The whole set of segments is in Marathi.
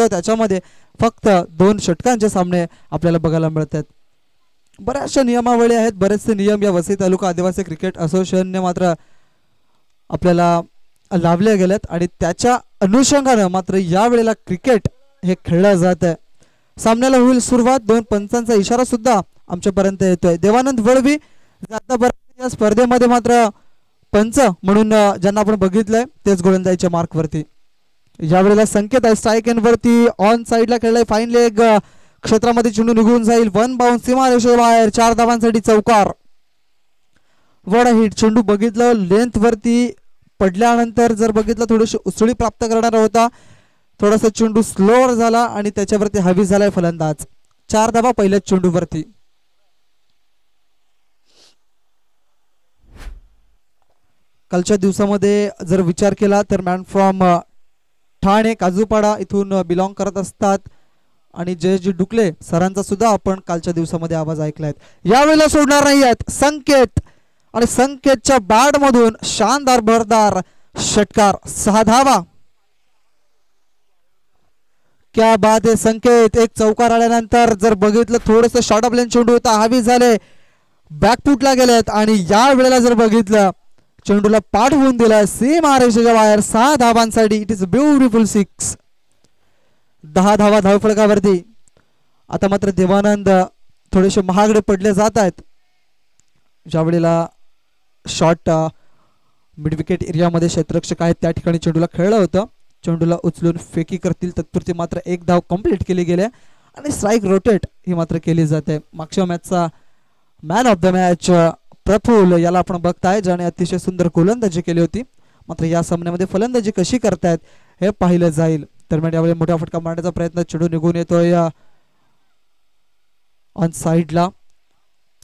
त्याच्यामध्ये फक्त 2 षटकांचे सामने आपल्याला बघायला मिळतात. बऱ्याचशा नियमावली आहेत, बरेचसे नियम या वसई तालुका आदिवासी क्रिकेट असोसिएशनने मात्र आपल्याला लावले गेलेत आणि त्याच्या अनुषंगाने मात्र यावेळेला क्रिकेट हे खेळलं जात आहे. सामन्याला होईल सुरुवात. 2 पंचांचा इशारा सुद्धा आमच्यापर्यंत येतोय. देवानंद वळवी आतापर्यंत या स्पर्धेमध्ये मात्र पंच म्हणून ज्यांना आपण बघितलंय तेच गोलंदाजीच्या मार्कवरती. यावेळेला संकेत आहे स्ट्राईक एंड वरती, ऑन साइडला खेळलाय, फाईन लेग क्षेत्रामध्ये चेंडू निघून जाईल, 1 बाउन्स सीमारेषे बाहेर, 4 धावांसाठी चौकार. वड हिट चेंडू बघितलं लेंथ वरती पडल्यानंतर जर बघितलं थोडीशी उसळी प्राप्त करणारा होता, थोडासा चेंडू स्लोअर झाला आणि त्याच्यावरती हवी झालाय फलंदाज. 4 धावा पहिल्याच चेंडूवरती. कालच्या दिवसामध्ये जर विचार केला तर मॅन फ्रॉम ठाणे काजूपाडा इथून बिलॉंग करत असतात आणि जयजी डुकले सरांचा सुद्धा आपण कालच्या दिवसामध्ये आवाज ऐकलाय. यावेळेला सोडणार नाही आहेत संकेत आणि संकेतच्या बॅट मधून शानदार भरदार षटकार, 6 धावा. क्या बात आहे संकेत. एक चौकार आल्यानंतर जर बघितलं थोडंसं शॉर्ट ऑफ लेन चेंडू होता, हवी झाले, बॅकफुटला गेलेत आणि या वेळेला जर बघितलं चेंडूला पाठवून दिला सीमारेषेच्या बाहेर, 6 धावांसाठी. It is beautiful 6. 10 धावा धावफलकावरती. आता मात्र देवानंद थोडेसे महागडे पडले जात आहेत. ज्या वेळेला शॉर्ट मिड विकेट एरियामध्ये क्षेत्ररक्षक आहेत त्या ठिकाणी चेंडूला खेळलं होतं, चेंडूला उचलून फेकी करतील तत्पुरती मात्र 1 धाव कंप्लीट केली गेली आणि स्ट्राईक रोटेट ही मात्र केली जाते. मागच्या मॅचचा man of the match Praful याला आपण बघताय ज्याने अतिशय सुंदर गोलंदाजी केली होती. मात्र या सामन्यामध्ये फलंदाजी कशी करतायत हे पाहिलं जाईल. दरम्यान यावेळी मोठा फटका मारण्याचा प्रयत्न, चेंडू निघून येतोय ऑन साइडला.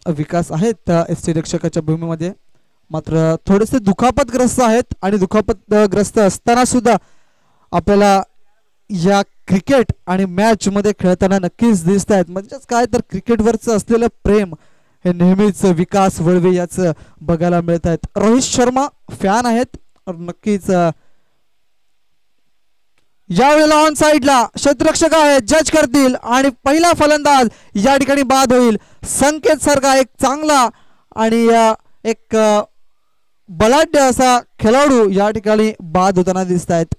विकास आहेत एसटी रक्षकाच्या भूमीमध्ये, मात्र थोडेसे दुखापतग्रस्त आहेत आणि दुखापतग्रस्त असताना सुद्धा आपल्याला या क्रिकेट आणि मॅच मध्ये खेळताना नक्कीच दिसत आहेत. म्हणजेच काय तर क्रिकेटवरचं असलेलं प्रेम हे नेहमीच विकास वळवे याचं बघायला मिळत आहेत. रोहित शर्मा फॅन आहेत नक्कीच. यावेळेला ऑन साइडला क्षेत्ररक्षक आहेत, जज करतील आणि पहिला फलंदाज या ठिकाणी बाद होईल. संकेत सारखा एक चांगला आणि एक बलाढ्य असा खेळाडू या ठिकाणी बाद होताना दिसत आहेत.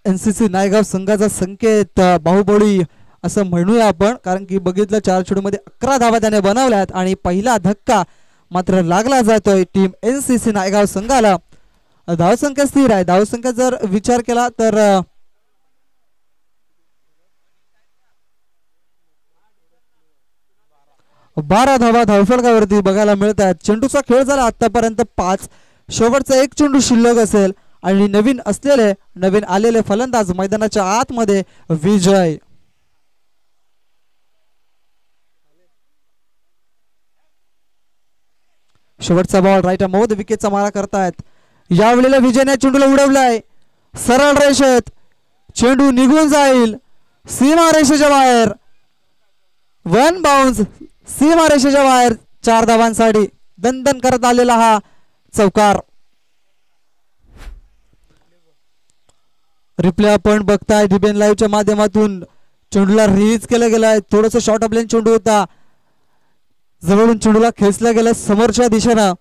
एनसीसी नायगाव संघाचा संकेत बाहुबली असं म्हणूया आपण, कारण की बघितलं 4 चेंडूमध्ये 11 धावा त्याने बनवल्यात आणि पहिला धक्का मात्र लागला जातोय टीम एनसीसी नायगाव संघाला. धावसंख्या स्थिर आहे. धावसंख्या जर विचार केला तर 12 धावा धावफलकावरती बघायला मिळत आहेत. चेंडूचा खेळ झाला आतापर्यंत 5, शेवटचा 1 चेंडू शिल्लक असेल आणि नवीन आलेले फलंदाज मैदानाच्या आतमध्ये विजय. शेवटचा बॉल राईट मौद विकेटचा मारा करतायत. यावेळेला विजयने चेंडूला उडवलाय सरळ रेषेत, चेंडू निघून जाईल सीमारेषेच्या बाहेर, 1 बाउन्स सीमारेषेच्या बाहेर, 4 धावांसाठी दणदण करत आलेला हा चौकार. रिप्ले आपण बघताय डीबीएन लाईव्हच्या माध्यमातून. चेंडूला रिलीज केलं गेलाय, थोडस शॉर्ट ऑफ लेन चेंडू होता, जवळून चेंडूला खेचलं गेलं समोरच्या दिशेनं.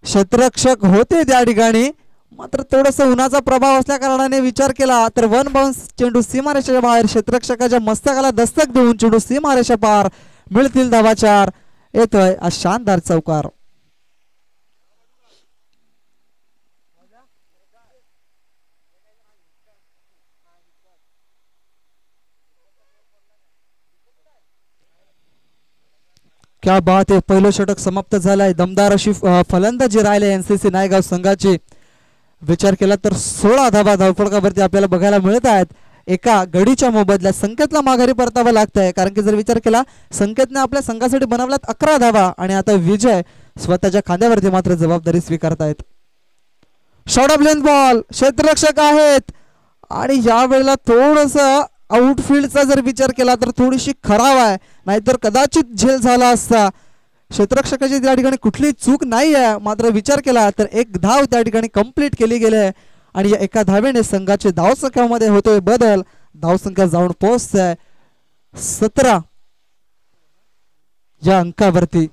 क्षेत्ररक्षक होते त्या ठिकाणी, मात्र थोडस उन्हाचा प्रभाव असल्या कारणाने विचार केला तर 1 बाउन्स चेंडू सीमारेषेच्या बाहेर, क्षेत्ररक्षकाच्या मस्तकाला दस्तक देऊन चेंडू सीमारेषा पार, मिळतील धावा 4. येतोय हा शानदार चौकार. क्या बात आहे. पहिलं षटक समाप्त झालंय. दमदार अशी फलंदाजी राहिले एनसीसी नायगाव संघाची. विचार केला तर 16 धावा धावफलकावरती आपल्याला बघायला मिळत आहेत. एका गडीच्या मोबदल्यात संकेतला माघारी परतावं लागतंय, कारण की जर विचार केला संकेतने आपल्या संघासाठी बनवल्यात 11 धावा आणि आता विजय स्वतःच्या खांद्यावरती मात्र जबाबदारी स्वीकारतायत. शॉर्ट ऑफ लेंथ बॉल, क्षेत्ररक्षक आहेत आणि या वेळेला थोडस आउटफील्डचा जर विचार केला तर थोडीशी खराब आहे, नाहीतर कदाचित झेल झाला असता. क्षेत्ररक्षकाची त्या ठिकाणी कुठली चूक नाही आहे, मात्र विचार केला तर एक धाव त्या ठिकाणी कंप्लीट केली गेली आहे आणि या एका धावेने संघाचे धावसंख्यामध्ये होतोय बदल. धावसंख्या जाऊन पोहोचते 17 या अंकावरती.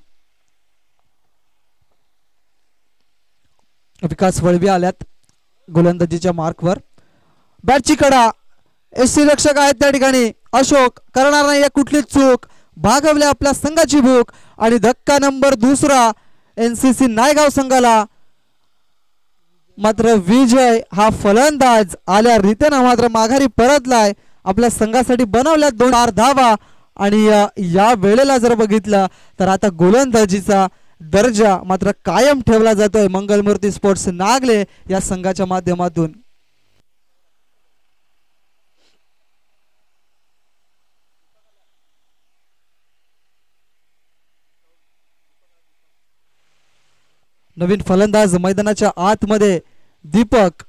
विकास वळवी आल्यात गोलंदाजीच्या मार्कवर. बॅटची कडा एसटी रक्षक आहेत त्या ठिकाणी. अशोक करणार नाही कुठली चूक, भागवले आपल्या संघाची भूक आणि धक्का नंबर 2 एनसीसी नायगाव संघाला. मात्र विजय हा फलंदाज आल्या रीतीने मात्र माघारी परतलाय. आपल्या संघासाठी बनवल्या 2 धावा आणि या वेळेला जर बघितलं तर आता गोलंदाजीचा दर्जा मात्र कायम ठेवला जातोय मंगलमूर्ती स्पोर्ट्स नागले या संघाच्या माध्यमातून. नवीन फलंदाज मैदानाच्या आतमध्ये दीपक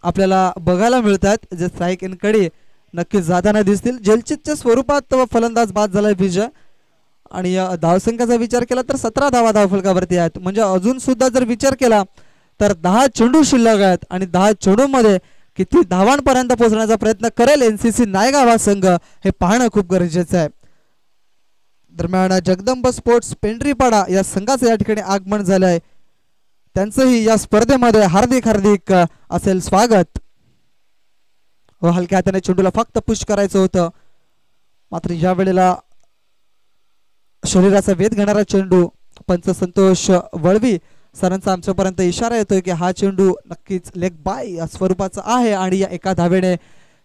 आपल्याला बघायला मिळतात, जे स्ट्राईक इन कडे नक्कीच जाताना दिसतील. जलचितच्या स्वरूपात फलंदाज बाद झालाय विजय आणि या धावसंख्येचा विचार केला तर 17 धावा धावफलकावरती आहेत. म्हणजे अजून सुद्धा जर विचार केला तर 10 चेंडू शिल्लक आहेत आणि 10 चेंडूमध्ये किती धावांपर्यंत पोहोचण्याचा प्रयत्न करेल एनसीसी नायगाव हा संघ हे पाहणं खूप गरजेचं आहे. दरम्यान जगदंब स्पोर्ट्स पेंढरीपाडा या संघाचं या ठिकाणी आगमन झालं आहे. त्यांचंही या स्पर्धेमध्ये हार्दिक हार्दिक असेल स्वागत. हलक्या हाताने चेंडूला फक्त पुश करायचं होतं, मात्र या वेळेला शरीराचा वेध घेणारा चेंडू. पंच संतोष वळवी सरांचा आमच्यापर्यंत इशारा येतोय की हा चेंडू नक्कीच लेग बाय या स्वरूपाचा आहे आणि या एका धावेने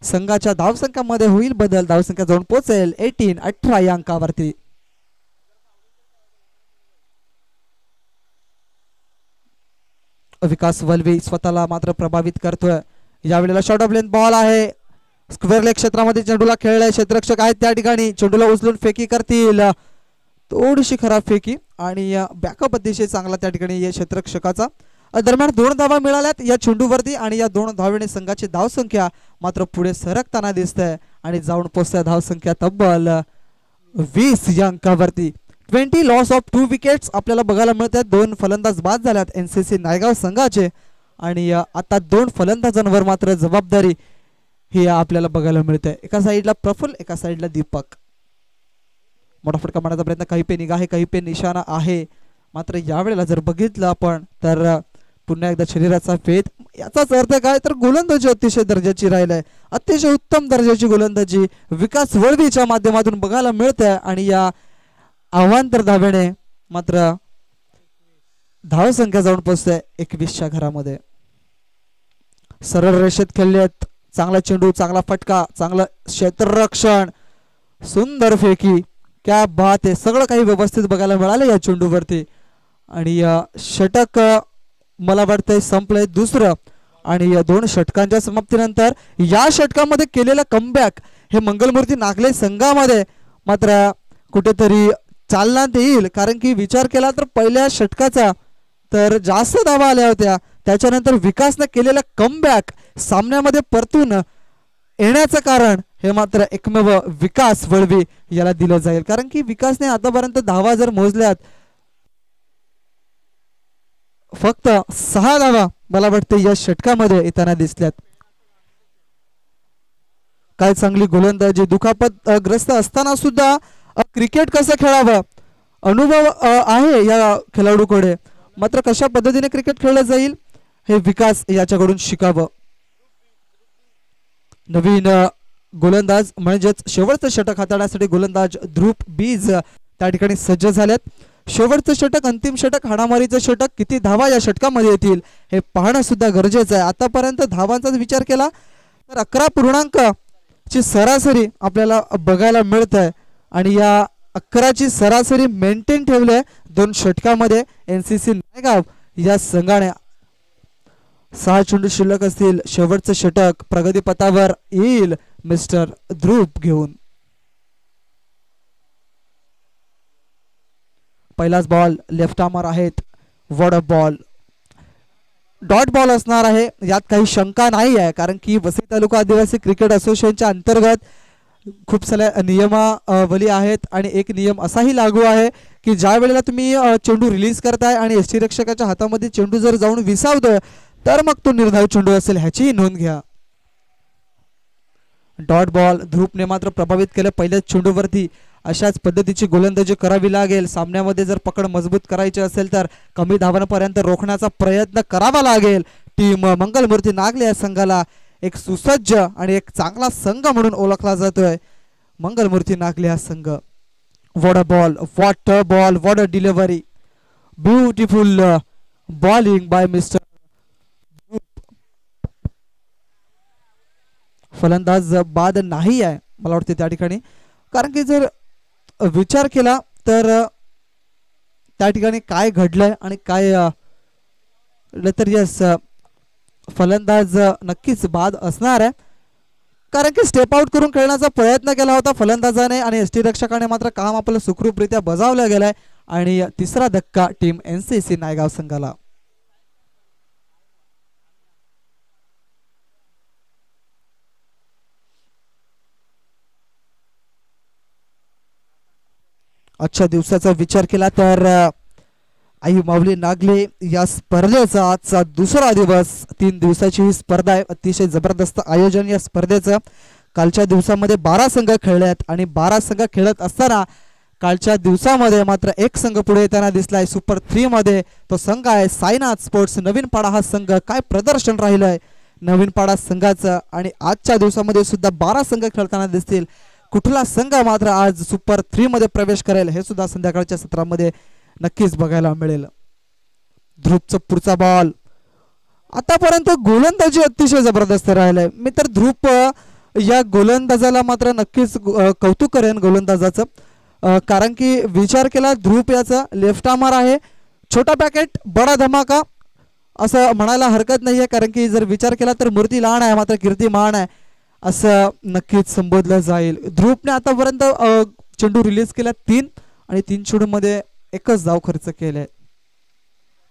संघाच्या धावसंख्यामध्ये होईल बदल. धावसंख्या जाऊन पोहोचेल 18 या अंकावरती. विकास वल्वी स्वतःला मात्र प्रभावित करतोय. यावेळेला शॉर्ट ऑफ लेंथ बॉल आहे. स्क्वेअर लेग क्षेत्रामध्ये चेंडूला खेळलाय. क्षेत्ररक्षक आहेत त्या ठिकाणी. चेंडूला उचलून फेकी करतील. थोडीशी खराब फेकी आणि बॅकअप अतिशय चांगला त्या ठिकाणी या क्षेत्ररक्षकाचा. दरम्यान 2 धावा मिळाल्यात या चेंडूवरती आणि या 2 धावेने संघाची धावसंख्या मात्र पुढे सरकताना दिसते आणि जाऊन पोहोचते धावसंख्या तब्बल 20 या अंकावरती. 20 लॉस ऑफ 2 विकेट्स आपल्याला बघायला मिळतात. 2 फलंदाज बाद झाल्यात एनसीसी नायगाव संघाचे आणि आता 2 फलंदाजांवर मात्र जबाबदारी ही आपल्याला बघायला मिळते. एका साईडला प्रफुल्ल, एका साईडला दीपक. मोठा फटका मारण्याचा प्रयत्न, काही पे निगाह आहे, काही पे निशाणा आहे. मात्र यावेळेला जर बघितलं आपण तर पुन्हा एकदा शरीराचा वेध. याचाच अर्थ काय तर गोलंदाजी अतिशय दर्जाची राहिलाय. अतिशय उत्तम दर्जाची गोलंदाजी विकास वळवीच्या माध्यमातून बघायला मिळते आणि या अवांतर धावेने मात्र धावसंख्या जाऊन पोहोचते 21च्या घरामध्ये. सरळ रेषेत खेळलेत. चांगला चेंडू, चांगला फटका, चांगलं क्षेत्ररक्षण, सुंदर फेकी. क्या बात आहे. सगळं काही व्यवस्थित बघायला मिळालं या चेंडूवरती आणि षटक मला वाटतंय संपलंय 2रं आणि या 2 षटकांच्या समाप्तीनंतर या षटकामध्ये केलेला कमबॅक हे मंगलमूर्ती नागले संघामध्ये मात्र कुठेतरी चालना देईल. कारण की विचार केला तर पहिल्या षटकाचा तर जास्त धावा आल्या होत्या, त्याच्यानंतर विकासने केलेला कमबॅक सामन्यामध्ये परतून येण्याचं कारण हे मात्र एकमेव विकास वळवी याला दिलं जाईल. कारण की विकासने आतापर्यंत धावा जर मोजल्यात फक्त 6 धावा मला वाटते या षटकामध्ये येताना दिसल्यात. काय चांगली गोलंदाजी. दुखापत ग्रस्त असताना सुद्धा क्रिकेट कसं खेळावं अनुभव आहे या खेळाडूकडे. मात्र कशा पद्धतीने क्रिकेट खेळलं जाईल हे विकास याच्याकडून शिकावं. नवीन गोलंदाज म्हणजेच शेवटचं षटक हाताळण्यासाठी गोलंदाज ध्रुव बीज त्या ठिकाणी सज्ज झालेत. शेवटचं षटक, अंतिम षटक, हाणामारीचं षटक, किती धावा या षटकामध्ये येतील हे पाहणं सुद्धा गरजेचं आहे. आतापर्यंत धावांचा विचार केला तर 11 पूर्णांक ची सरासरी आपल्याला बघायला मिळत आहे आणि या 11ची सरासरी मेंटेन ठेवले 2 षटकामध्ये एनसीसी नायगाव या संघाने. 6 चेंडू शिल्लक असतील. शेवटचं षटक प्रगतीपथावर येईल मिस्टर ध्रुव घेऊन. पहिलाच बॉल लेफ्ट आर्मर आहेत. वॉड बॉल, डॉट बॉल असणार आहे यात काही शंका नाही आहे. कारण की वसई तालुका आदिवासी क्रिकेट असोसिएशनच्या अंतर्गत खूप साऱ्या नियमावली आहेत आणि एक नियम असाही लागू आहे की ज्या वेळेला तुम्ही चेंडू रिलीज करताय आणि यष्टीरक्षकाच्या हातामध्ये चेंडू जर जाऊन विसावतोय तर मग तो निर्धाव चेंडू असेल ह्याचीही नोंद घ्या. Dot ball. ध्रुपने मात्र प्रभावित केलं पहिल्याच चेंडूवरती. अशाच पद्धतीची गोलंदाजी करावी लागेल. सामन्यामध्ये जर पकड मजबूत करायची असेल तर कमी धावांपर्यंत रोखण्याचा प्रयत्न करावा लागेल. टीम मंगलमूर्ती नागले या संघाला एक सुसज्ज आणि एक चांगला संघ म्हणून ओळखला जातोय. मंगलमूर्ती नागले हा संघ. What a ball, what a ball, what a delivery. Beautiful bowling bye mister. फलंदाज बाद नाही आहे मला वाटते त्या ठिकाणी, कारण की जर विचार केला तर त्या ठिकाणी काय घडलंय आणि काय तर यस फलंदाज नक्कीच बाद असणार आहे, कारण की स्टेप आउट करून खेळण्याचा प्रयत्न केला होता फलंदाजाने आणि यष्टीरक्षकाने मात्र काम आपलं सुखरूपरित्या बजावलं गेलंय. आणि तिसरा धक्का टीम एनसीसी नायगाव संघाला. आजच्या दिवसाचा विचार केला तर आई माऊली नागले या स्पर्धेचा आजचा दुसरा दिवस. 3 दिवसाची ही स्पर्धा आहे. अतिशय जबरदस्त आयोजन या स्पर्धेचं. कालच्या दिवसामध्ये 12 संघ खेळलेत आणि 12 संघ खेळत असताना कालच्या दिवसामध्ये मात्र एक संघ पुढे येताना दिसलाय सुपर 3 मध्ये. तो संघ आहे साईनाथ स्पोर्ट्स नवीन पाडा. हा संघ काय प्रदर्शन राहिलंय नवीन पाडा संघाचं. आणि आजच्या दिवसामध्ये सुद्धा 12 संघ खेळताना दिसतील. कुठला संघ मात्र आज सुपर 3 मध्ये प्रवेश करेल हे सुद्धा संध्याकाळच्या सत्रामध्ये नक्कीच बघायला मिळेल. ध्रुपचा पुढचा बॉल. आतापर्यंत गोलंदाजी अतिशय जबरदस्त राहिलंय. मी तर ध्रुप या गोलंदाजाला मात्र नक्कीच कौतुक करेन गोलंदाजाचं, कारण की विचार केला ध्रुप याचा लेफ्ट आर्मर आहे. छोटा पॅकेट बडा धमाका असं म्हणायला हरकत नाहीये, कारण की जर विचार केला तर मूर्ती लहान आहे मात्र कीर्ती महान आहे असं नक्कीच संबोधलं जाईल. ध्रुपने आतापर्यंत चेंडू रिलीज केला 3 आणि 3 चेंडूमध्ये एकच धाव खर्च केले.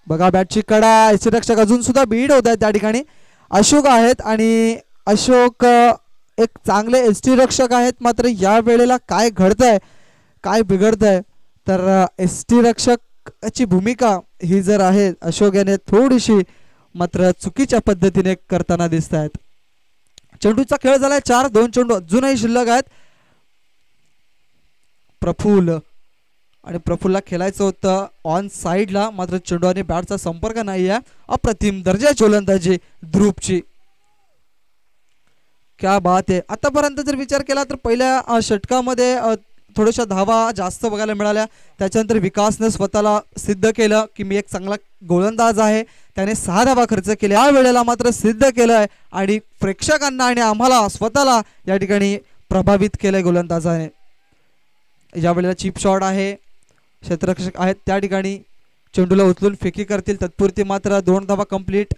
बघा बॅटची कडा. यष्टीरक्षक अजून सुद्धा बीड होत आहेत त्या ठिकाणी. अशोक आहेत आणि अशोक एक चांगले यष्टीरक्षक आहेत, मात्र या वेळेला काय घडतंय काय बिघडतंय तर यष्टीरक्षकाची भूमिका ही जर आहे अशोक याने थोडीशी मात्र चुकीच्या पद्धतीने करताना दिसत आहेत. चेंडूचा खेळ झालाय 4. 2 चेंडू अजूनही शिल्लक आहेत. प्रफुल्ल आणि प्रफुल्लला खेळायचं होतं ऑन साईडला, मात्र चेंडू आणि बॅटचा संपर्क नाही आहे. अप्रतिम दर्जाची गोलंदाजी ध्रुपची. क्या बात आहे. आतापर्यंत जर विचार केला तर पहिल्या षटकामध्ये थोड्याशा धावा जास्त बघायला मिळाल्या. त्याच्यानंतर विकासने स्वतःला सिद्ध केलं की मी एक चांगला गोलंदाज आहे. त्याने 6 धावा खर्च केल्या. या वेळेला मात्र सिद्ध केलंय आणि प्रेक्षकांना आणि आम्हाला स्वतःला या ठिकाणी प्रभावित केलंय गोलंदाजाने. या वेळेला चिप शॉट आहे. क्षेत्ररक्षक आहेत त्या ठिकाणी चेंडूला उचलून फेकी करतील. तत्पुरती मात्र 2 धावा कंप्लीट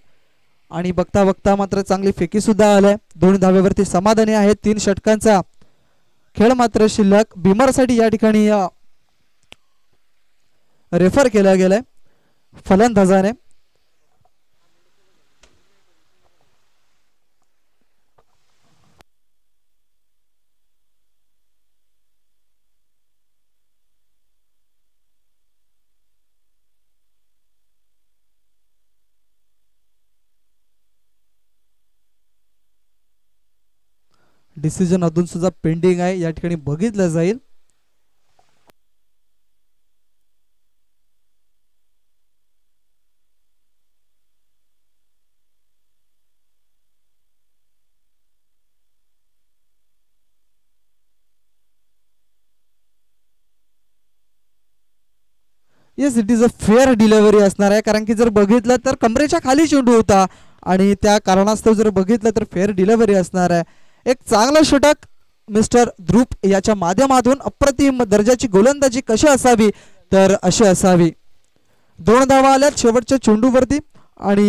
आणि बघता बघता मात्र चांगली फेकी सुद्धा आलाय. 2 धावेवरती समाधानी आहे. 3 षटकांचा खेळ मात्र शिल्लक. बिमरसाठी या ठिकाणी रेफर केला गेलाय फलंदाजाने. डिसिजन अजून सुद्धा पेंडिंग आहे. या ठिकाणी बघितलं जाईल. Yes it is a fair delivery असणार आहे, कारण की जर बघितलं तर कमरेच्या खाली चेंडू होता आणि त्या कारणास्तव जर बघितलं तर फेअर डिलिव्हरी असणार आहे. एक चांगला षटक मिस्टर ध्रुप याच्या माध्यमातून. अप्रतिम दर्जाची गोलंदाजी कशी असावी तर अशी असावी. 2 धावा आल्यात शेवटच्या चेंडूवरती आणि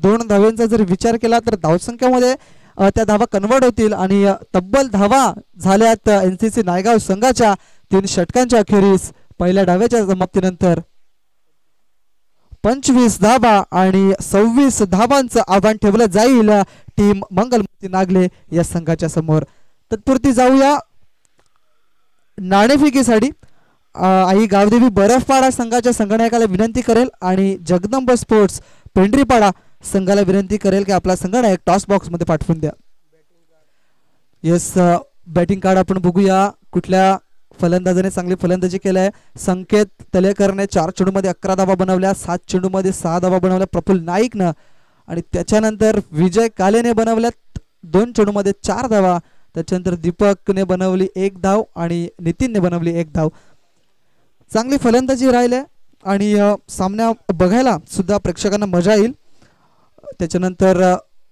2 धावांचा जर विचार केला तर धावसंख्येमध्ये त्या धावा कन्वर्ट होतील आणि तब्बल धावा झाल्यात एनसीसी नायगाव संघाच्या 3 षटकांच्या अखेरीस. पहिल्या डाव्याच्या समाप्तीनंतर 25 धावा आणि 26 धावांचं आव्हान ठेवलं जाईल टीम मंगलमूर्ती नागले या संघाच्या समोर. तत्पुरती जाऊया नाणेफेकीसाठी आई गावदेवी बरफपाडा संघाच्या संगणकाला विनंती करेल आणि जगदंब स्पोर्ट्स पेंढरीपाडा संघाला विनंती करेल की आपला संगणक टॉस बॉक्स मध्ये पाठवून द्या. येस, बॅटिंग कार्ड आपण बघूया. कुठल्या फलंदाजाने चांगली फलंदाजी केली. संकेत तलेकरने 4 चेंडूमध्ये 11 धावा बनवल्या, 7 चेंडूमध्ये 6 धावा बनवल्या प्रफुल्ल नाईकनं, आणि त्याच्यानंतर विजय कालेने बनवल्यात 2 चेंडूमध्ये 4 धावा. त्याच्यानंतर दीपकने बनवली 1 धाव आणि नितीनने बनवली 1 धाव. चांगली फलंदाजी राहिले आणि सामना बघायला सुद्धा प्रेक्षकांना मजा येईल. त्याच्यानंतर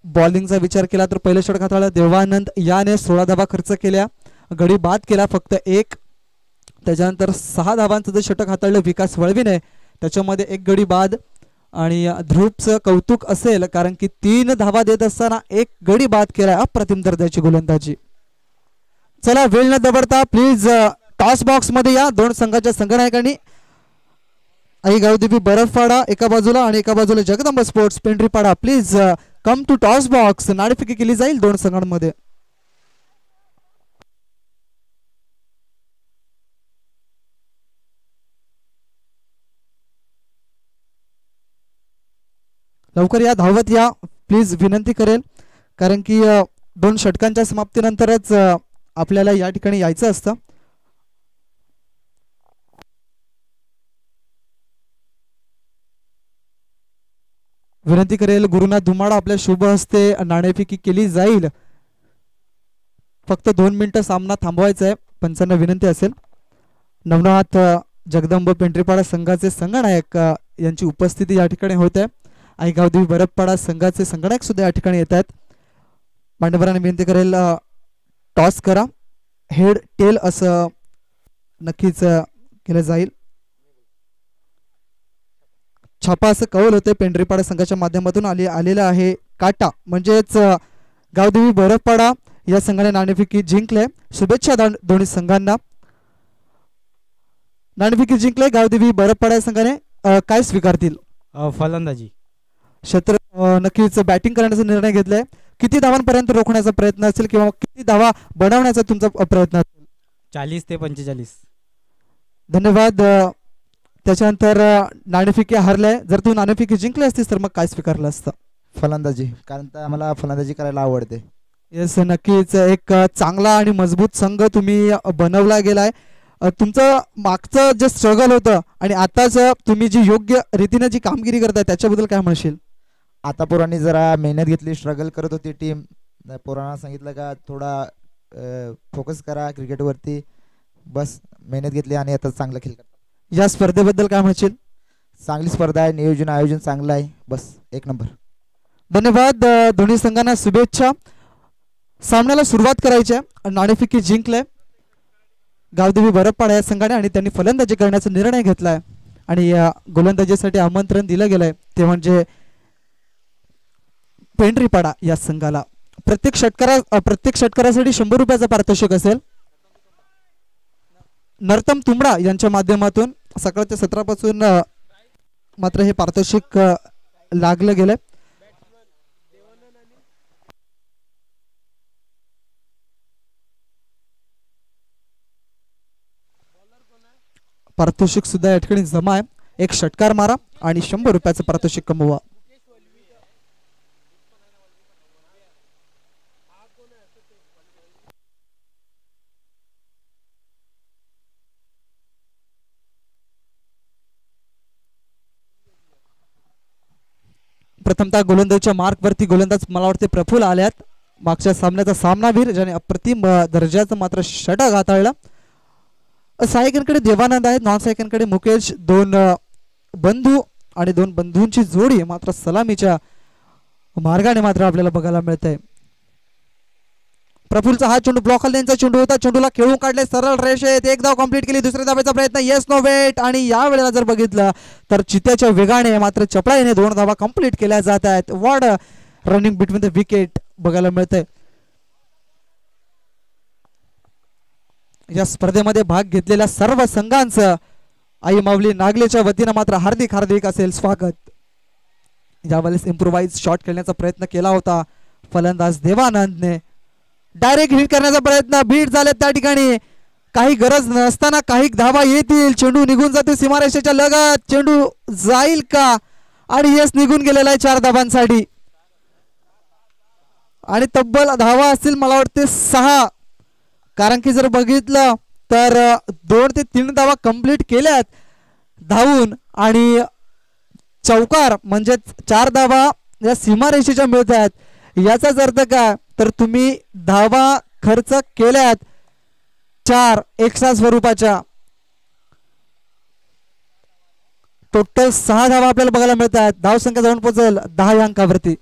बॉलिंगचा विचार केला तर पहिलं षटक हाताळलं देवानंद याने 16 धावा खर्च केल्या, गडी बाद केला फक्त 1. त्याच्यानंतर 6 धावांचं जे षटक हाताळलं विकास वळवीने, त्याच्यामध्ये 1 गडी बाद. आणि ध्रुवचं कौतुक असेल कारण की 3 धावा देत असताना 1 गडी बाद केला. अप्रतिम दर्जाची गोलंदाजी. चला वेळ न दबडता प्लीज टॉस बॉक्स मध्ये या. 2 संघाच्या संघनायकांनी आई गावदेवी बरफपाडा एका बाजूला आणि एका बाजूला Jagdamb sports Pendharipada. Please come to toss box. नाणेफेकी केली जाईल 2 संघांमध्ये. लवकर या, धावत या प्लीज, विनंती करेल कारण की 2 षटकांच्या समाप्तीनंतरच आपल्याला या ठिकाणी यायचं असतं. विनंती करेल गुरुनाथ धुमाडा आपल्या शुभ हस्ते नाणेफेकी केली जाईल. फक्त 2 मिनिटं सामना थांबवायचा आहे. पंचांना विनंती असेल. नवनाथ जगदंब पेंढरीपाडा संघाचे संघनायक यांची उपस्थिती या ठिकाणी होत आहे. आई गावदेवी बरफपाडा संघाचे संघनायक सुद्धा या ठिकाणी येत आहेत. मान्यवरांनी विनंती करेल टॉस करा, हेड टेल असं नक्कीच केलं जाईल. छापा असं कौल होते पेंढरीपाडा संघाच्या माध्यमातून आलेला आहे. काटा म्हणजेच गावदेवी बरफपाडा या संघाने नाणेफेकी जिंकले. शुभेच्छा दोन्ही संघांना. नाणेफेकी जिंकले गावदेवी बरफपाडा या संघाने. काय स्वीकारतील? फलंदाजी क्षेत्र. नक्कीच बॅटिंग करण्याचा निर्णय घेतलाय. किती धावांपर्यंत रोखण्याचा प्रयत्न असेल किंवा किती धावा बनवण्याचा तुमचा प्रयत्न असेल? 40 ते 45. धन्यवाद. त्याच्यानंतर नाणेफेकी हारले. जर तू नाणेफेकी जिंकली असतीस तर मग काय स्वीकारलं असतं? फलंदाजी, कारण मला फलंदाजी करायला आवडते. येस, नक्कीच एक चांगला आणि मजबूत संघ तुम्ही बनवला गेलाय. तुमचं मागचं जे स्ट्रगल होतं आणि आताच तुम्ही जी योग्य रीतीने जी कामगिरी करताय त्याच्याबद्दल काय म्हणशील? आता पोरांनी जरा मेहनत घेतली, स्ट्रगल करत होती टीम. पोरांना सांगितलं का थोडा फोकस करा क्रिकेटवरती, बस मेहनत घेतली आणि आता चांगला खेळ करतात. या स्पर्धेबद्दल काय म्हणशील? चांगली स्पर्धा आहे, नियोजन आयोजन चांगलं आहे, बस 1 नंबर. धन्यवाद. दोन्ही संघांना शुभेच्छा. सामन्याला सुरुवात करायची आहे. नाणेफेकी जिंकले गावदेवी बरफपाडा या संघाने आणि त्यांनी फलंदाजी करण्याचा निर्णय घेतलाय आणि या गोलंदाजीसाठी आमंत्रण दिलं गेलंय ते म्हणजे पेंढरीपाडा या संघाला. प्रत्येक षटकारासाठी 100 रुपयाचं पारितोषिक असेल. नरतम तुंबडा यांच्या माध्यमातून सकाळच्या सत्रापासून मात्र हे पारितोषिक लागलं गेलंय. पारितोषिक सुद्धा या ठिकाणी जमा आहे. 1 षटकार मारा आणि 100 रुपयाचं पारितोषिक कमवा. प्रथमतः गोलंदाजीच्या मार्कवरती गोलंदाज मला वाटते प्रफुल्ल आल्यात. मागच्या सामन्याचा सामनावीर ज्याने अप्रतिम दर्जाचं मात्र षटक हाताळलं. सहाय्यकांकडे देवानंद आहेत, नॉन सहाय्यकांकडे मुकेश. 2 बंधू आणि 2 बंधूंची जोडी मात्र सलामीच्या मार्गाने मात्र आपल्याला बघायला मिळते. प्रफुल्लचा हा चेंडू ब्लॉक हल्ल्यांचा चेंडू होता. चेंडूला खेळून काढले सरळ रेषेत. 1 धाव कंप्लीट केली. दुसऱ्या धावेचा प्रयत्न, येस नो वेट. आणि या वेळेला जर बघितलं तर चित्याच्या वेगाने मात्र चपळाईने 2 धावा कंप्लीट केल्या जात आहेत. What running between the wicket बघायला मिळतंय. या स्पर्धेमध्ये भाग घेतलेल्या सर्व संघांचं आई माऊली नागलेच्या वतीनं मात्र हार्दिक हार्दिक असेल स्वागत. यावेळेस इम्प्रोवाइज शॉट खेळण्याचा प्रयत्न केला होता फलंदाज देवानंदने. डायरेक्ट हिट करण्याचा प्रयत्न, बीट झाले त्या ठिकाणी. काही गरज नसताना काही धावा येतील. चेंडू निघून जातो सीमारेषेच्या लगत. चेंडू जाईल का? आणि यस, निघून गेलेला आहे 4 धावांसाठी. आणि तब्बल धावा असतील मला वाटते 6, कारण की जर बघितलं तर 2 ते 3 धावा कंप्लीट केल्यात धावून आणि चौकार म्हणजे 4 धावा या सीमारेषेच्या मिळत आहेत. याचाच अर्थ काय, तर तुम्ही धावा खर्च केल्यात 4 एक्स्ट्रा स्वरूपाच्या. टोटल 6 धावा आपल्याला बघायला मिळत आहेत. धावसंख्या जाऊन पोहोचेल 10 या अंकावरती.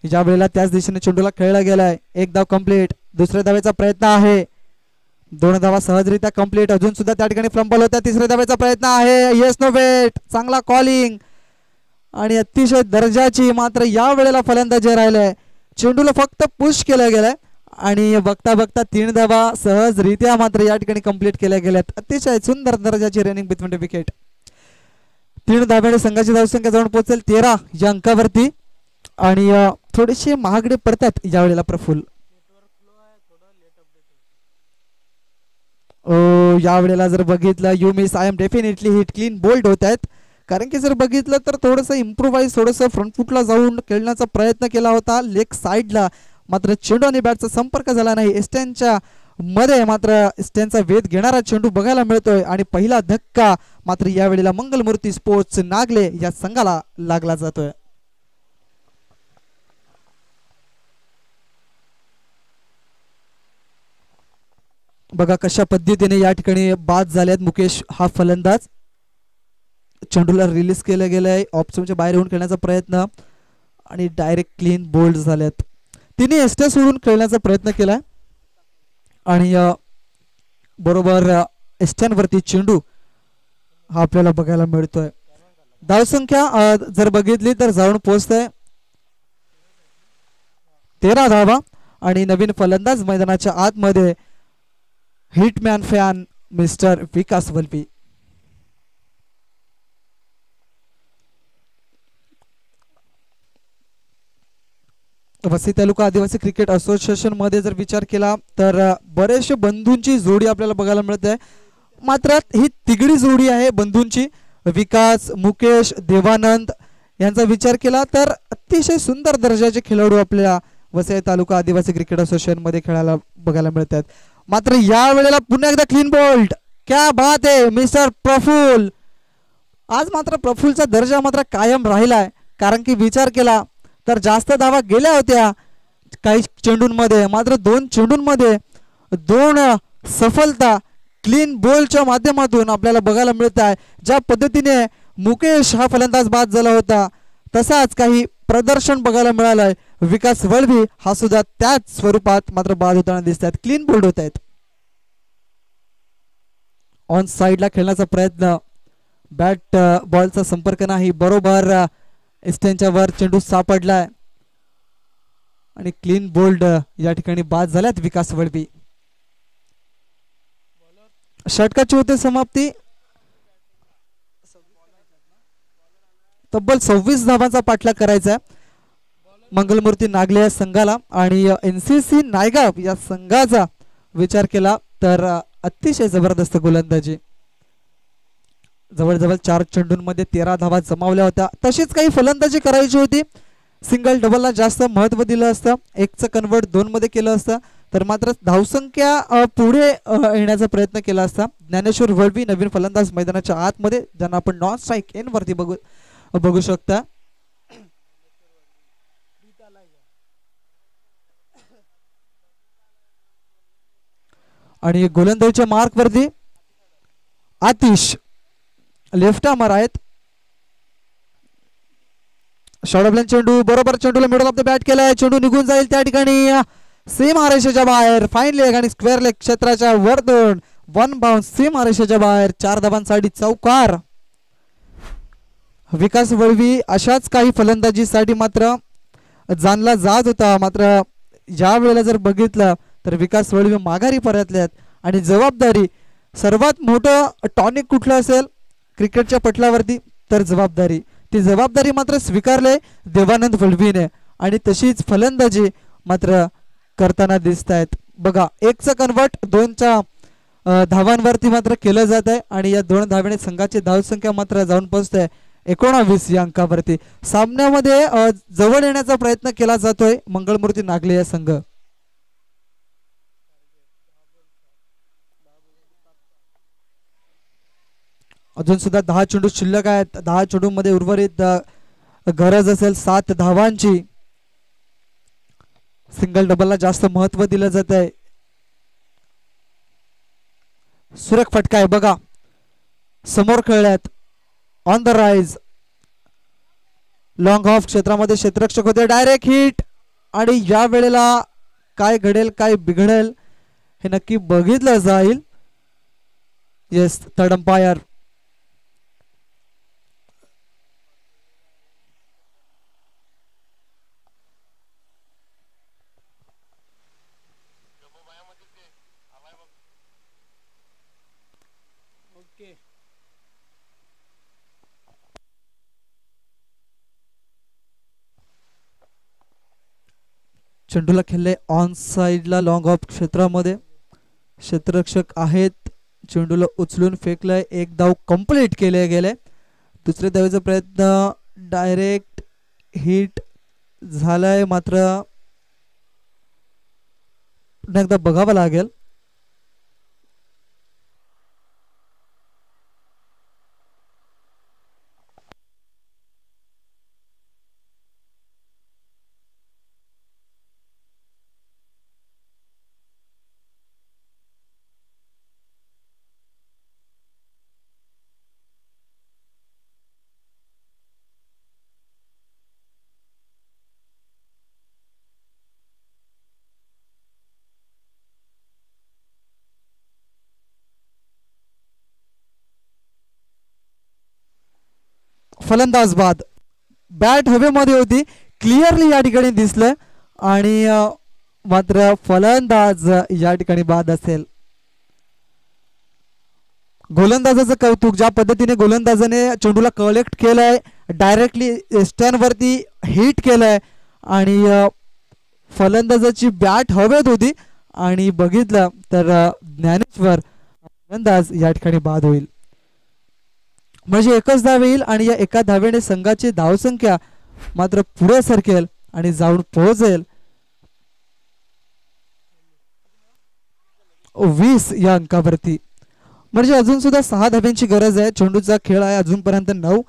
ज्या वेळेला त्याच दिशेने चेंडूला खेळला गेलाय. 1 धाव कंप्लीट. दुसऱ्या धावेचा प्रयत्न आहे. 2 धावा सहजरित्या कंप्लीट. अजून सुद्धा त्या ठिकाणी फ्लंबल होत्या. तिसऱ्या धावेचा प्रयत्न आहे. Yes no wait. चांगला कॉलिंग आणि अतिशय दर्जाची मात्र या वेळेला फलंदाजी राहिलाय. चेंडूला फक्त पुश केलं गेलंय आणि बघता बघता 3 धावा सहजरित्या मात्र या ठिकाणी कंप्लीट केल्या गेल्यात. अतिशय सुंदर दर्जाची रनिंग बिटवीन द विकेट. 3 धाब्याने संघाची धावसंख्या जाऊन पोहोचेल 13 या अंकावरती. आणि थोडेसे महागडे पडतात या वेळेला प्रफुल. या वेळेला जर बघितलं you miss I am definitely hit clean bowled होत आहेत. कारण की जर बघितलं तर थोडंसं इम्प्रोवाइज थोडंसं फ्रंट फुटला जाऊन खेळण्याचा प्रयत्न केला होता लेग साईडला, मात्र चेंडू आणि बॅटचा संपर्क झाला नाही. एस्टनच्या मध्ये मात्र एस्टनचा वेध घेणारा चेंडू बघायला मिळतोय आणि पहिला धक्का मात्र या वेळेला मंगलमूर्ती स्पोर्ट्स नागले या संघाला लागला जातोय. बघा कशा पद्धतीने या ठिकाणी बाद झाल्यात. मुकेश हा फलंदाज. चेंडूला रिलीज केलं गेलंय. ऑप्शनच्या बाहेर येऊन खेळण्याचा प्रयत्न आणि डायरेक्ट क्लीन बोल्ड झाल्यात. तिने एस्टे सोडून खेळण्याचा प्रयत्न केलाय आणि बरोबर एस्ट्यांवरती चेंडू हा आपल्याला बघायला मिळतोय. धावसंख्या जर बघितली तर जाऊन पोहोचतंय 13 धावा आणि नवीन फलंदाज मैदानाच्या आतमध्ये हिटमॅन फॅन मिस्टर विकास वल्पी. वसई तालुका आदिवासी क्रिकेट असोसिएशन मध्ये जर विचार केला तर बरेचशे बंधूंची जोडी आपल्याला बघायला मिळते. मात्र ही तिगडी जोडी आहे बंधूंची. विकास, मुकेश, देवानंद यांचा विचार केला तर अतिशय सुंदर दर्जाचे खेळाडू आपल्या वसई तालुका आदिवासी क्रिकेट असोसिएशन मध्ये खेळायला बघायला मिळतात. मात्र या वेळेला पुन्हा एकदा क्लीन बोल्ड. क्या बात आहे मिस्टर प्रफुल. आज मात्र प्रफुलचा दर्जा मात्र कायम राहिलाय. कारण की विचार केला तर जास्त धावा गेल्या होत्या काही चेंडूंमध्ये, मात्र 2 चेंडूंमध्ये 2 सफलता क्लीन बोलच्या माध्यमातून आपल्याला बघायला मिळत आहे. ज्या पद्धतीने मुकेश हा फलंदाज बाद झाला होता तसाच काही प्रदर्शन बघायला मिळालंय. विकास वळवी हा सुद्धा त्याच स्वरूपात मात्र बाद होताना दिसत आहेत. क्लीन बोल्ड होत आहेत. ऑन साइडला खेळण्याचा प्रयत्न. बॅट बॉलचा संपर्क नाही. बरोबर एस्टेनच्या वर चेंडू सापडलाय आणि क्लीन बोल्ड या ठिकाणी बाद झाल्यात विकास वळवी. षटकाची होते समाप्ती. तब्बल 26 धावांचा पाठलाग करायचा मंगलमूर्ती नागले या संघाला. आणि NCC नायगाव या संघाचा विचार केला तर अतिशय जबरदस्त गोलंदाजी. जवळजवळ 4 चेंडूंमध्ये 13 धावा जमावल्या होत्या. तशीच काही फलंदाजी करायची होती. सिंगल डबलला जास्त महत्व दिलं असतं. 1चं कन्वर्ट 2 मध्ये केलं असतं तर मात्र धावसंख्या पुढे येण्याचा प्रयत्न केला असता. ज्ञानेश्वर वळवी नवीन फलंदाज मैदानाच्या आतमध्ये, ज्यांना आपण नॉन स्ट्राईक एन वरती बघू शकता. आणि गोलंदाजीच्या मार्क वरती आतिश लेफ्ट आर्मर आहेत. शॉर्ट चेंडू बरोबर चेंडूला मिडल ऑफ द बॅट केलाय. चेंडू निघून जाईल त्या ठिकाणी सीमा रेषेच्या बाहेर. फाईन लेग आणि स्क्वेअर लेग क्षेत्राच्या वरतून 1 बाउंस सीमा रेषेच्या बाहेर. 4 धावांसाठी चौकार. विकास वळवी अशाच काही फलंदाजीसाठी मात्र जाणला जात होता. मात्र या वेळेला जर बघितलं तर विकास वळवी माघारी परतल्यात आणि जबाबदारी सर्वात मोठं टॉनिक कुठलं असेल क्रिकेटच्या पटलावरती तर ती जबाबदारी मात्र स्वीकारले देवानंद वळवीने आणि तशीच फलंदाजी मात्र करताना दिसत आहेत. बघा एकचं कन्वर्ट दोनच्या धावांवरती मात्र केलं जात आहे आणि या 2 धावेने संघाची धावसंख्या मात्र जाऊन पोहोचते 19 या अंकावरती. सामन्यामध्ये जवळ येण्याचा प्रयत्न केला जातोय मंगळमूर्ती नागले या संघ. अजून सुद्धा 10 चेंडू शिल्लक आहेत. 10 चेंडूमध्ये उर्वरित गरज असेल 7 धावांची. सिंगल डबलला जास्त महत्व दिलं जात आहे. सुरेख फटका आहे बघा समोर खेळल्यात on the rise. Long off क्षेत्रामध्ये क्षेत्ररक्षक होते डायरेक्ट हिट आणि या वेळेला काय घडेल काय बिघडेल हे नक्की बघितलं जाईल. येस थर्ड अंपायर चेंडूला खेळले ऑन साइडला लॉंग ऑफ क्षेत्रामध्ये. क्षेत्ररक्षक आहेत. चेंडूला उचलून फेकलंय. एक धाव कंप्लीट केले गेले. दुसऱ्या धावेचा प्रयत्न डायरेक्ट हिट झालाय मात्र पुन्हा एकदा बघावं लागेल. फलंदाज बाद. बॅट हवेमध्ये होती क्लिअरली या ठिकाणी दिसलं आणि मात्र फलंदाज या ठिकाणी बाद असेल. गोलंदाजाचं कौतुक. ज्या पद्धतीने गोलंदाजाने चेंडूला कलेक्ट केलंय डायरेक्टली स्टॅन वरती हिट केलंय आणि फलंदाजाची बॅट हवेत होती आणि बघितलं तर ज्ञानेश्वर फलंदाज या ठिकाणी बाद होईल. म्हणजे एकच धाव येईल आणि या एका धावेने संघाची धावसंख्या मात्र पुढे सरकेल आणि जाऊन पोहोचेल 20 या अंकावरती. म्हणजे अजून सुद्धा 6 धाब्यांची गरज आहे. चेंडूचा खेळ आहे अजूनपर्यंत 9.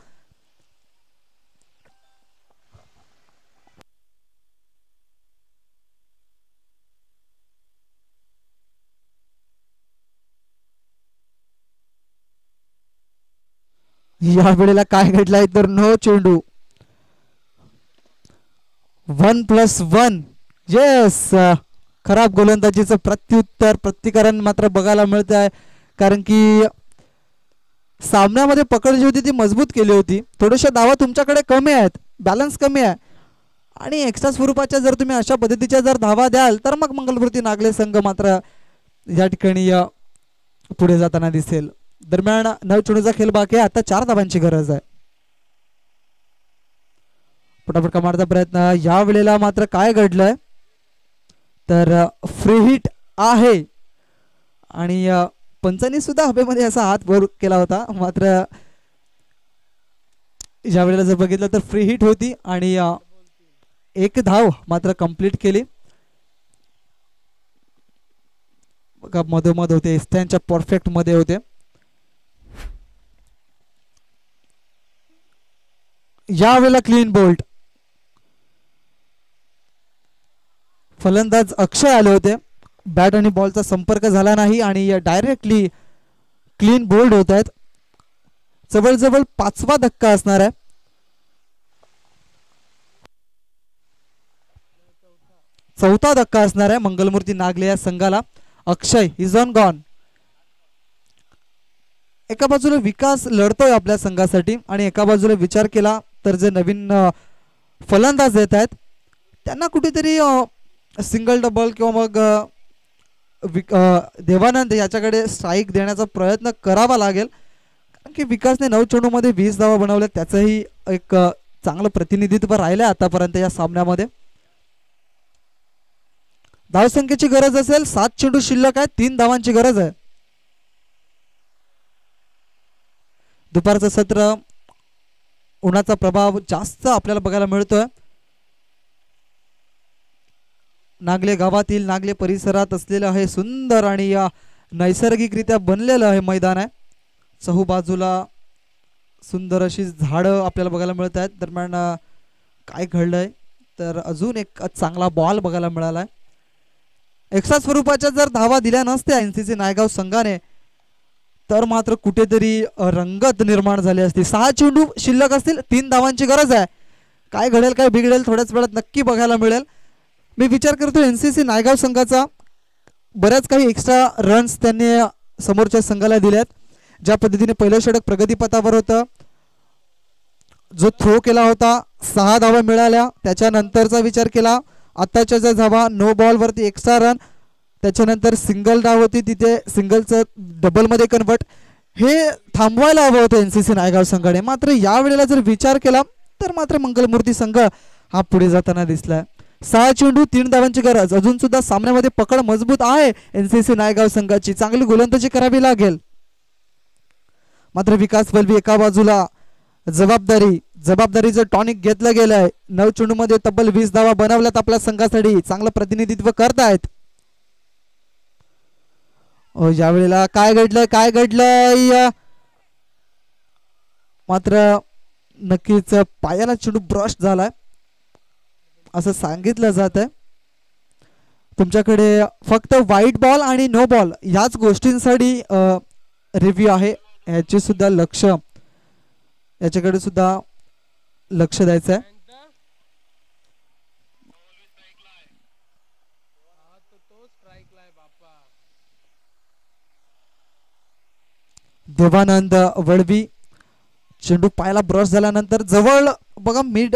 या वेळेला काय घडलाय तर नो चेंडू. 1+1. येस खराब गोलंदाजीचं प्रत्युत्तर प्रतिकरण मात्र बघायला मिळत आहे. कारण की सामन्यामध्ये पकड जी होती ती मजबूत केली होती. थोड्याशा धावा तुमच्याकडे कमी आहेत. बॅलन्स कमी आहे आणि एक्स्ट्रा स्वरूपाच्या जर तुम्ही अशा पद्धतीच्या जर धावा द्याल तर मग मंगलमूर्ती नागले संघ मात्र या ठिकाणी पुढे जाताना दिसेल. दरम्यान 9 चेंडूचा खेळ बाकी आहे. आता 4 धावांची गरज आहे. पटापट मारण्याचा प्रयत्न. या वेळेला मात्र काय घडलंय तर फ्री हिट आहे आणि पंचांनी सुद्धा हवेमध्ये असा हात वर केला होता. मात्र या वेळेला जर बघितलं तर फ्री हिट होती आणि 1 धाव मात्र कंप्लीट केली. बघा मधोमध होते त्यांच्या परफेक्ट मध्ये होते. यावेळेला क्लीन बोल्ट. फलंदाज अक्षय आले होते. बॅट आणि बॉलचा संपर्क झाला नाही आणि डायरेक्टली क्लीन बोल्ड होत आहेत. जवळजवळ 5वा धक्का असणार आहे. चौथा धक्का असणार आहे मंगलमूर्ती नागले या संघाला. अक्षय इज ऑन गॉन. एका बाजूला विकास लढतोय आपल्या संघासाठी आणि एका बाजूला विचार केला तर जे नवीन फलंदाज येत आहेत त्यांना कुठेतरी सिंगल डबल किंवा मग देवानंद याच्याकडे स्ट्राईक देण्याचा प्रयत्न करावा लागेल. कारण की विकासने 9 चेंडूमध्ये 20 धावा बनवल्या. त्याचंही एक चांगलं प्रतिनिधित्व राहिलं आतापर्यंत या सामन्यामध्ये. धावसंख्येची गरज असेल. 7 चेंडू शिल्लक आहे, 3 धावांची गरज आहे. दुपारचं सत्र, उन्हाचा प्रभाव जास्त आपल्याला बघायला मिळतोय. नागले गावातील, नागले परिसरात असलेलं हे सुंदर आणि या नैसर्गिकरित्या बनलेलं हे मैदान आहे. चहूबाजूला सुंदर अशी झाडं आपल्याला बघायला मिळत आहेत. दरम्यान काय घडलंय तर अजून एक चांगला बॉल बघायला मिळालाय. एक्स्ट्रा स्वरूपाच्या जर धावा दिल्या नसत्या एनसीसी नायगाव संघाने तर मात्र कुठेतरी रंगत निर्माण झाली असती. 6 चेंडू शिल्लक असतील, 3 धावांची गरज आहे. काय घडेल काय बिघडेल थोड्याच वेळात नक्की बघायला मिळेल. मी विचार करतो एनसीसी नायगाव संघाचा बऱ्याच काही एक्स्ट्रा रन्स त्यांनी समोरच्या संघाला दिल्यात. ज्या पद्धतीने पहिलं षटक प्रगतीपथावर होतं, जो थ्रो केला होता 6 धावा मिळाल्या. त्याच्यानंतरचा विचार केला, आत्ताच्या ज्या धावा नो बॉलवरती एक्स्ट्रा रन, त्याच्यानंतर सिंगल धाव होती तिथे सिंगलचं डबलमध्ये कन्वर्ट, हे थांबवायला हवं होतं एनसीसी नायगाव संघाने. मात्र यावेळेला जर विचार केला तर मात्र मंगलमूर्ती संघ हा पुढे जाताना दिसलाय. 6 चेंडू 3 धावांची गरज. अजून सुद्धा सामन्यामध्ये पकड मजबूत आहे एनसीसी नायगाव संघाची. चांगली गोलंदाजी करावी लागेल. मात्र विकास वल्वी एका बाजूला जबाबदारीचं टॉनिक घेतलं गेलंय. 9 चेंडू मध्ये तब्बल 20 धावा बनवल्यात आपल्या संघासाठी. चांगलं प्रतिनिधित्व करतायत. यावेळेला काय घडलंय मात्र नक्कीच पायाला चेंडू ब्रश झालाय असं सांगितलं जात आहे. तुमच्याकडे फक्त व्हाईट बॉल आणि नो बॉल ह्याच गोष्टींसाठी रिव्ह्यू आहे. याच्याकडे सुद्धा लक्ष द्यायचं आहे. देवानंद वळवी, चेंडू पायाला ब्रश झाल्यानंतर जवळ बघा मिड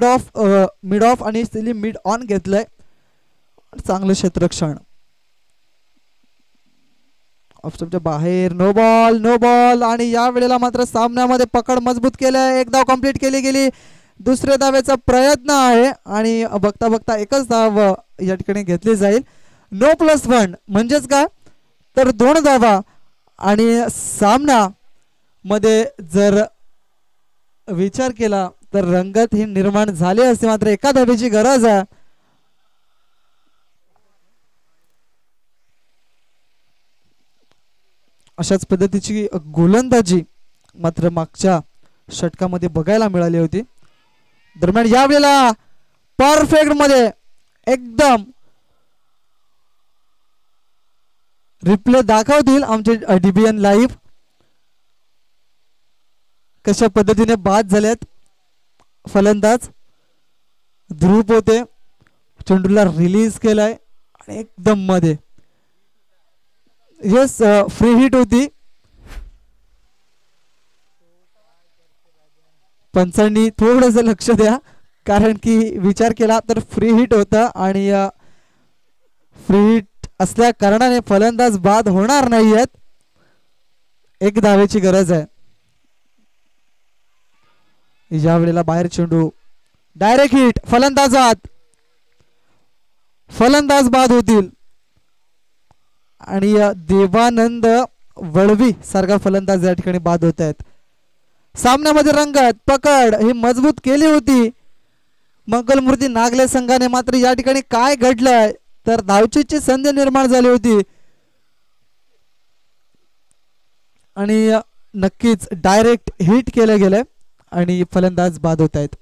ऑफ आणि सिली मिड ऑन घेतलंय. चांगलं क्षेत्ररक्षण. ऑफस्टंपच्या बाहेर नो बॉल आणि या वेळेला मात्र सामन्यामध्ये पकड मजबूत केलंय. एक धाव कंप्लीट केली गेली. दुसऱ्या धावेचा प्रयत्न आहे आणि बघता बघता एकच धाव या ठिकाणी घेतली जाईल. नो +1 म्हणजेच काय तर 2 धावा आणि सामना मध्ये जर विचार केला तर रंगत ही निर्माण झाली असते. मात्र एका धावेची गरज आहे. अशाच पद्धतीची गोलंदाजी मात्र मागच्या षटकामध्ये बघायला मिळाली होती. दरम्यान यावेळेला परफेक्ट मध्ये एकदम रिप्ले दाखवतील आमचे डीबीएन लाईव्ह कशा पद्धतीने बाद झालेत. फलंदाज ध्रुव पोते चेंडूला रिलीज केलाय आणि एकदम मध्ये येस फ्री हिट होती. पंचांनी थोडस लक्ष द्या कारण की विचार केला तर फ्री हिट होता आणि फ्री हिट असल्या कारणाने फलंदाज बाद होणार नाहीयेत. एक धावेची गरज आहे. या वेळेला बाहेर चेंडू डायरेक्ट हिट फलंदाज बाद होतील आणि देवानंद वळवी सारखा फलंदाज या ठिकाणी बाद होत आहेत. सामन्यामध्ये रंगत पकड ही मजबूत केली होती मंगलमूर्ती नागले संघाने. मात्र या ठिकाणी काय घडलंय तर धावचीची संधी निर्माण झाली होती आणि नक्कीच डायरेक्ट हिट केलं गेलंय आणि फलंदाज बाद होत आहेत.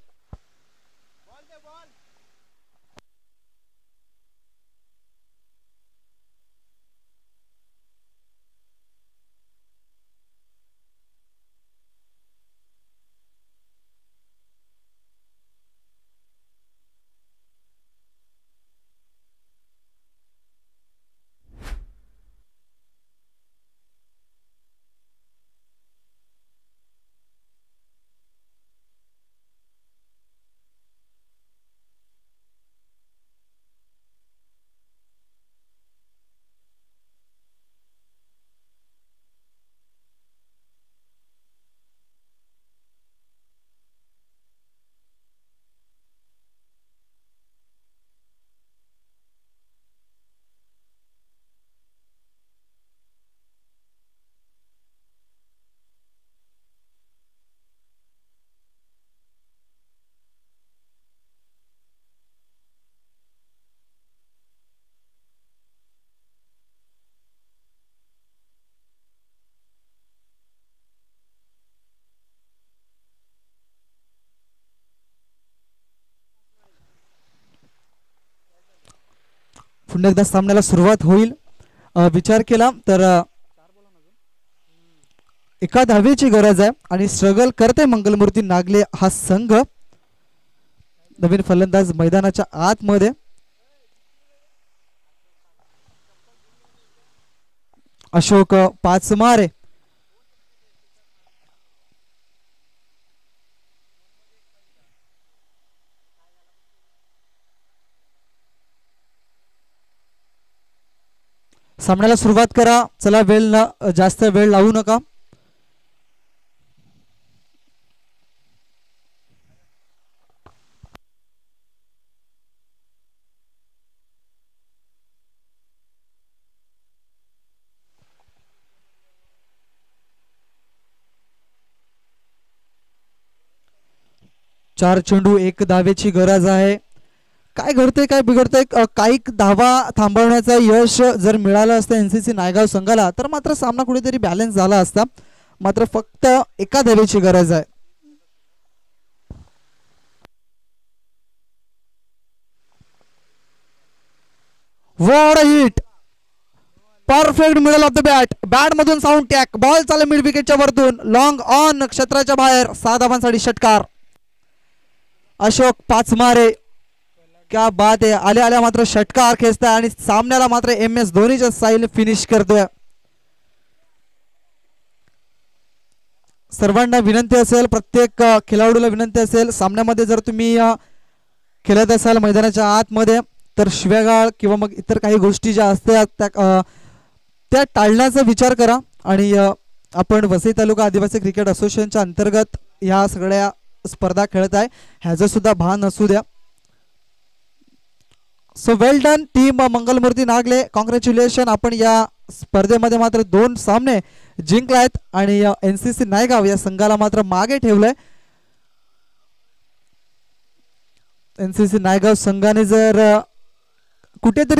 पुन्हा एकदा सामन्याला सुरुवात होईल विचार केला तर एका धावेची गरज आहे आणि स्ट्रगल करते मंगलमूर्ती नागले हा संघ. नवीन फलंदाज मैदानाच्या आतमध्ये. अशोक पाचमारे सामन्याला सुरुवात करा. चला वेळ न जास्त वेळ लावू नका. चार चेंडू एक धावेची गरज आहे. काय घडतंय काय बिघडतंय काही धावा थांबवण्याचं यश जर मिळालं असतं एनसीसी नायगाव संघाला तर मात्र सामना कुठेतरी बॅलन्स झाला असता. मात्र फक्त एका धावेची गरज आहे. What a hit. Perfect middle of the bat. Bat मधून साऊंड टॅक. बॉल चालू मिड विकेटच्या वरतून लॉंग ऑन क्षेत्राच्या बाहेर. 6 धावांसाठी षटकार. अशोक पाचमारे क्या बात आहे. आल्या आल्या मात्र षटकार खेचताय आणि सामन्याला मात्र MS धोनीच्या साईल फिनिश करतोय. सर्वांना विनंती असेल प्रत्येक खेळाडूला विनंती असेल सामन्यामध्ये जर तुम्ही खेळत असाल मैदानाच्या आतमध्ये तर शिव्यागाळ किंवा मग इतर काही गोष्टी ज्या असतात त्या टाळण्याचा विचार करा. आणि आपण वसई तालुका आदिवासी क्रिकेट असोसिएशनच्या अंतर्गत ह्या सगळ्या स्पर्धा खेळत आहे ह्याचं सुद्धा भान असू द्या. So well done team Mangalmurti Nagle. Congratulation. आपण या स्पर्धेमध्ये मात्र 2 सामने जिंकले आहेत आणि एनसीसी नायगाव या संघाला मात्र मागे ठेवलंय. एनसीसी नायगाव संघाने जर कुठेतरी